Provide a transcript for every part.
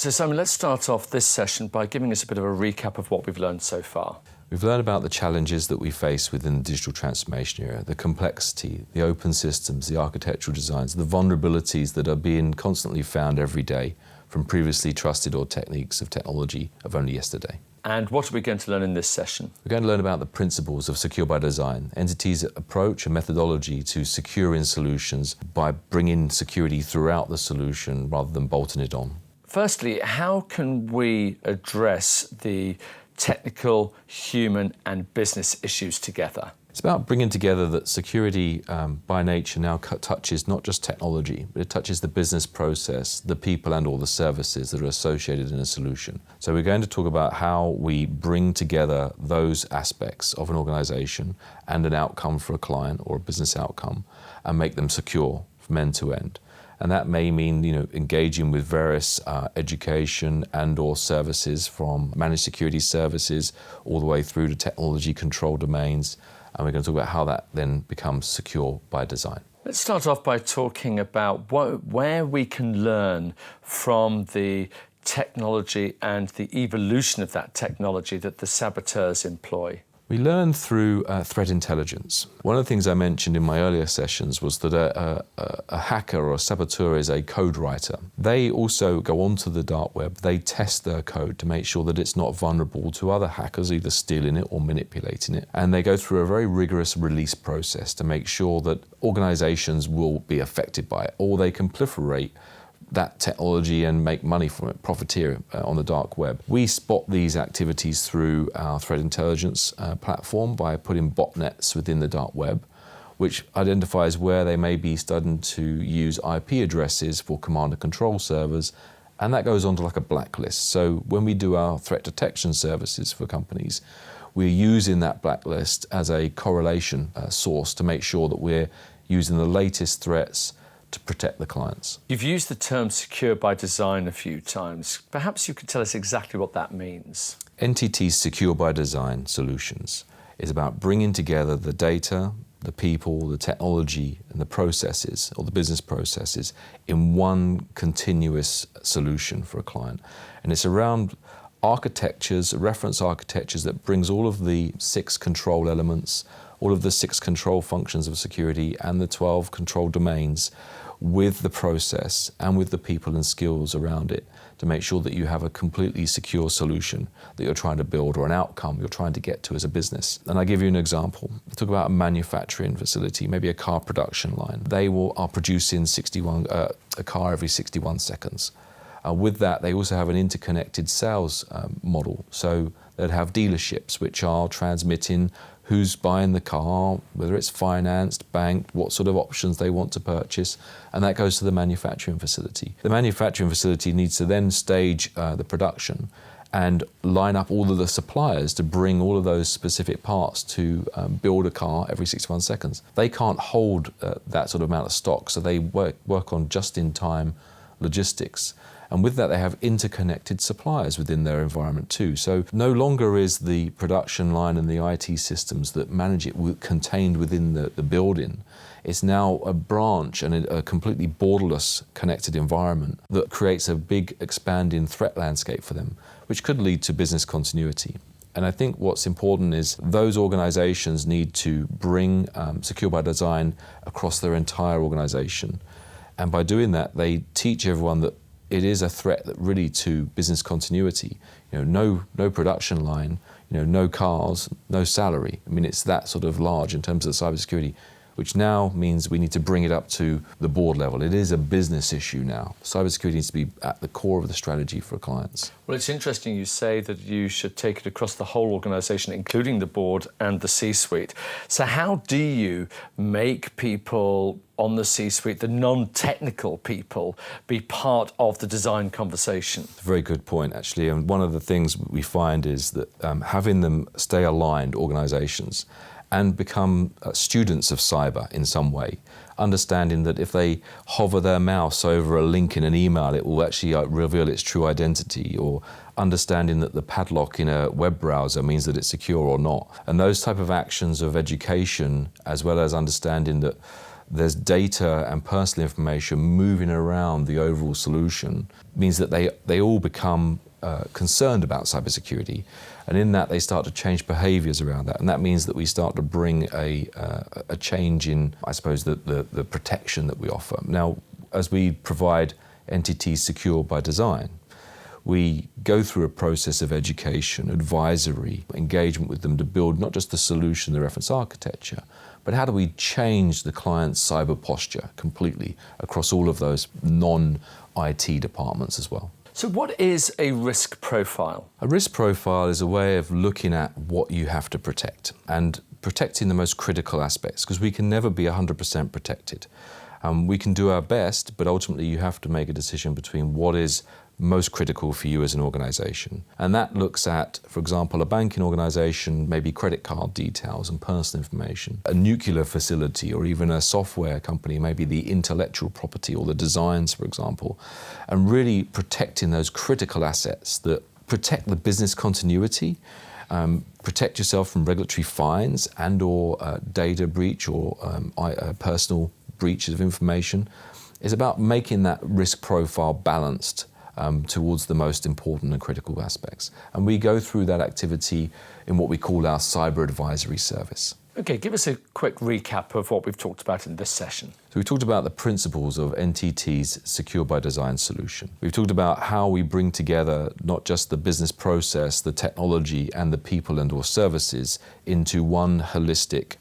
So Simon, let's start off this session by giving us a bit of a recap of what we've learned so far. We've learned about the challenges that we face within the digital transformation era, the complexity, the open systems, the architectural designs, the vulnerabilities that are being constantly found every day from previously trusted or techniques of technology of only yesterday. And what are we going to learn in this session? We're going to learn about the principles of secure by design, NTT's approach and methodology to securing solutions by bringing security throughout the solution rather than bolting it on. Firstly, how can we address the technical, human and business issues together? It's about bringing together that security by nature now touches not just technology, but it touches the business process, the people and all the services that are associated in a solution. So we're going to talk about how we bring together those aspects of an organization and an outcome for a client or a business outcome and make them secure from end to end. And that may mean, engaging with various education and or services from managed security services all the way through to technology control domains. And we're going to talk about how that then becomes secure by design. Let's start off by talking about where we can learn from the technology and the evolution of that technology that the saboteurs employ. We learn through threat intelligence. One of the things I mentioned in my earlier sessions was that a hacker or a saboteur is a code writer. They also go onto the dark web, they test their code to make sure that it's not vulnerable to other hackers either stealing it or manipulating it. And they go through a very rigorous release process to make sure that organizations will be affected by it, or they can proliferate that technology and make money from it, profiteer on the dark web. We spot these activities through our threat intelligence platform by putting botnets within the dark web, which identifies where they may be starting to use IP addresses for command and control servers, and that goes onto like a blacklist. So when we do our threat detection services for companies, we're using that blacklist as a correlation source to make sure that we're using the latest threats to protect the clients. You've used the term secure by design a few times. Perhaps you could tell us exactly what that means. NTT's Secure by Design solutions is about bringing together the data, the people, the technology and the processes, or the business processes, in one continuous solution for a client. And it's around architectures, reference architectures that brings all of the 6 control elements, all of the 6 control functions of security and the 12 control domains with the process and with the people and skills around it to make sure that you have a completely secure solution that you're trying to build or an outcome you're trying to get to as a business. And I give you an example. Talk about a manufacturing facility, maybe a car production line. They are producing a car every 61 seconds. With that, they also have an interconnected sales model. So they'd have dealerships which are transmitting who's buying the car, whether it's financed, banked, what sort of options they want to purchase, and that goes to the manufacturing facility. The manufacturing facility needs to then stage the production and line up all of the suppliers to bring all of those specific parts to build a car every 61 seconds. They can't hold that sort of amount of stock, so they work on just-in-time logistics. And with that, they have interconnected suppliers within their environment too. So no longer is the production line and the IT systems that manage it contained within the building. It's now a branch and a completely borderless connected environment that creates a big expanding threat landscape for them, which could lead to business continuity. And I think what's important is those organizations need to bring Secure by Design across their entire organization. And by doing that, they teach everyone that it is a threat that really to business continuity. No production line, no cars, no salary. I mean, it's that sort of large in terms of the cybersecurity, which now means we need to bring it up to the board level. It is a business issue now. Cybersecurity needs to be at the core of the strategy for clients. Well, it's interesting you say that you should take it across the whole organisation, including the board and the C-suite. So how do you make people on the C-suite, the non-technical people, be part of the design conversation? Very good point, actually. And one of the things we find is that having them stay aligned, organisations, and become students of cyber in some way, understanding that if they hover their mouse over a link in an email, it will actually reveal its true identity, or understanding that the padlock in a web browser means that it's secure or not. And those type of actions of education, as well as understanding that there's data and personal information moving around the overall solution, means that they all become concerned about cybersecurity, and in that they start to change behaviours around that, and that means that we start to bring a change in, I suppose, the protection that we offer. Now, as we provide NTT Secure by Design, we go through a process of education, advisory, engagement with them to build not just the solution, the reference architecture, but how do we change the client's cyber posture completely across all of those non-IT departments as well. So what is a risk profile? A risk profile is a way of looking at what you have to protect and protecting the most critical aspects, because we can never be 100% protected. We can do our best, but ultimately you have to make a decision between what is most critical for you as an organisation. And that looks at, for example, a banking organisation, maybe credit card details and personal information. A nuclear facility or even a software company, maybe the intellectual property or the designs, for example, and really protecting those critical assets that protect the business continuity, protect yourself from regulatory fines and or data breach or personal breaches of information. Is about making that risk profile balanced towards the most important and critical aspects. And we go through that activity in what we call our cyber advisory service. Okay, give us a quick recap of what we've talked about in this session. So we talked about the principles of NTT's Secure by Design solution. We've talked about how we bring together not just the business process, the technology and the people and or services into one holistic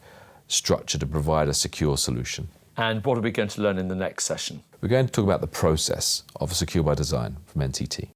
structure to provide a secure solution. And what are we going to learn in the next session? We're going to talk about the process of Secure by Design from NTT.